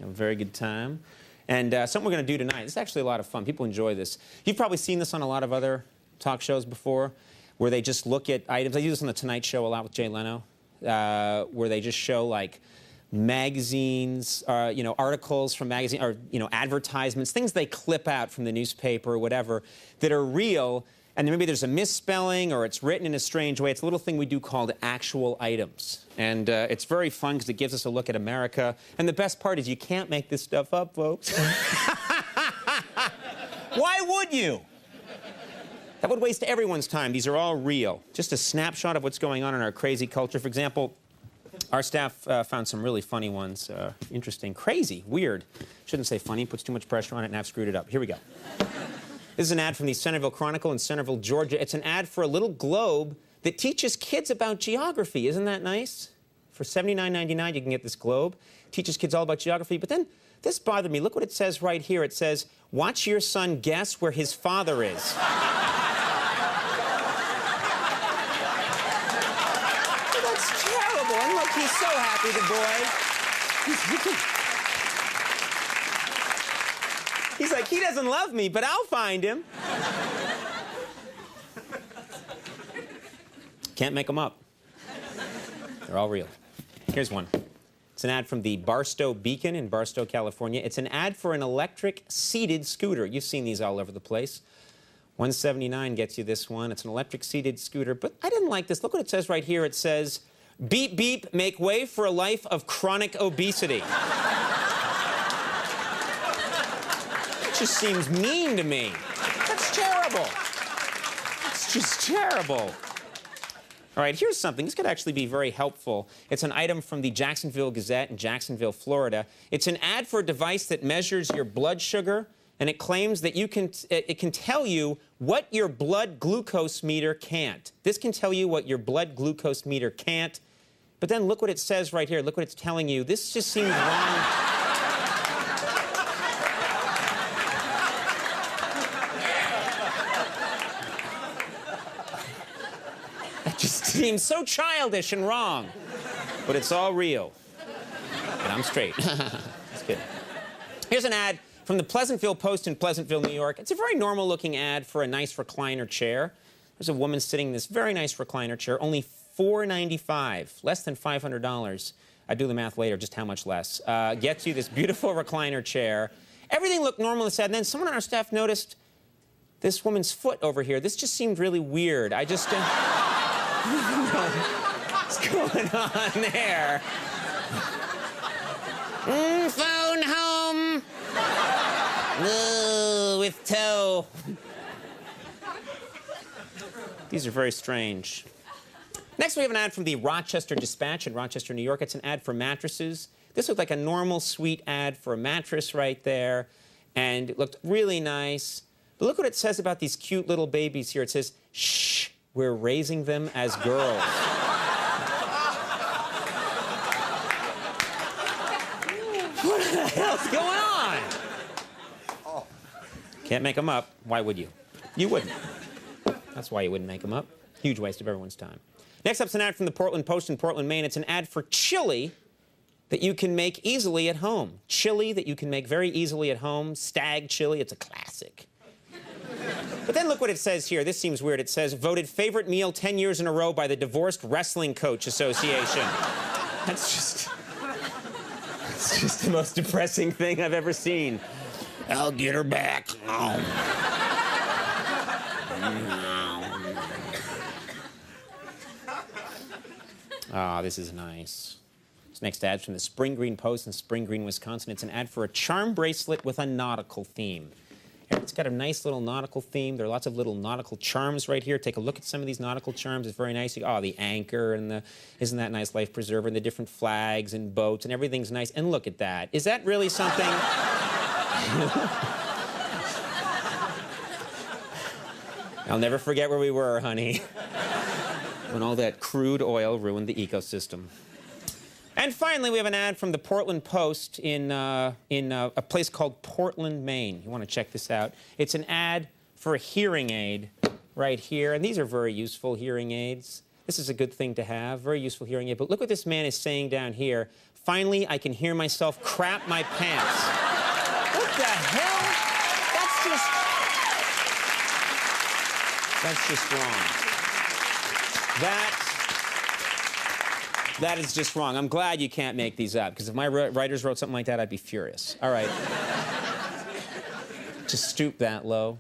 Have a very good time. And something we're going to do tonight, this is actually a lot of fun. People enjoy this. You've probably seen this on a lot of other talk shows before, where they just look at items. I do this on The Tonight Show a lot with Jay Leno, where they just show, like, magazines, you know, articles from magazines, or, you know, advertisements, things they clip out from the newspaper or whatever that are real, and maybe there's a misspelling or it's written in a strange way. It's a little thing we do called actual items. And it's very fun because it gives us a look at America. And the best part is you can't make this stuff up, folks. Why would you? That would waste everyone's time. These are all real. Just a snapshot of what's going on in our crazy culture. For example, our staff found some really funny ones. Interesting. Crazy. Weird. Shouldn't say funny. Puts too much pressure on it, and I've screwed it up. Here we go. This is an ad from the Centerville Chronicle in Centerville, Georgia. It's an ad for a little globe that teaches kids about geography. Isn't that nice? For $79.99, you can get this globe. Teaches kids all about geography. But then this bothered me. Look what it says right here. It says, watch your son guess where his father is. That's terrible. And look, he's so happy, the boy. He's like, he doesn't love me, but I'll find him. Can't make them up. They're all real. Here's one. It's an ad from the Barstow Beacon in Barstow, California. It's an ad for an electric seated scooter. You've seen these all over the place. $179 gets you this one. It's an electric seated scooter, but I didn't like this. Look what it says right here. It says, beep, beep, make way for a life of chronic obesity. That just seems mean to me. That's terrible. It's just terrible. All right, here's something. This could actually be very helpful. It's an item from the Jacksonville Gazette in Jacksonville, Florida. It's an ad for a device that measures your blood sugar, and it claims that it can tell you what your blood glucose meter can't. This can tell you what your blood glucose meter can't. But then look what it says right here. Look what it's telling you. This just seems wrong. That just seems so childish and wrong. But it's all real. And I'm straight. Just kidding. Here's an ad from the Pleasantville Post in Pleasantville, New York. It's a very normal-looking ad for a nice recliner chair. There's a woman sitting in this very nice recliner chair, only $495, less than $500. I do the math later, just how much less. Gets you this beautiful recliner chair. Everything looked normal in this ad, and then someone on our staff noticed this woman's foot over here. This just seemed really weird. I just... What's going on there? Phone home. Ooh, with toe. These are very strange. Next, we have an ad from the Rochester Dispatch in Rochester, New York. It's an ad for mattresses. This looked like a normal, sweet ad for a mattress right there, and it looked really nice. But look what it says about these cute little babies here. It says, shh, we're raising them as girls. What the hell's going on? Can't make them up. Why would you? You wouldn't. That's why you wouldn't make them up. Huge waste of everyone's time. Next up's an ad from the Portland Post in Portland, Maine. It's an ad for chili that you can make easily at home. Chili that you can make very easily at home. Stag chili. It's a classic. But then look what it says here. This seems weird. It says, voted favorite meal 10 years in a row by the Divorced Wrestling Coach Association. That's just... It's just the most depressing thing I've ever seen. I'll get her back. Ah, this is nice. This next ad's from the Spring Green Post in Spring Green, Wisconsin. It's an ad for a charm bracelet with a nautical theme. Here, it's got a nice little nautical theme. There are lots of little nautical charms right here. Take a look at some of these nautical charms. It's very nice. Oh, the anchor and the, isn't that nice, life preserver, and the different flags and boats, and everything's nice. And look at that. Is that really something? I'll never forget where we were, honey. When all that crude oil ruined the ecosystem. And finally, we have an ad from the Portland Post in a place called Portland, Maine. You want to check this out. It's an ad for a hearing aid right here. And these are very useful hearing aids. This is a good thing to have, very useful hearing aid. But look what this man is saying down here. Finally, I can hear myself crap my pants. What the hell? That's just wrong. That is just wrong. I'm glad you can't make these up, because if my writers wrote something like that, I'd be furious. All right. Just stoop that low.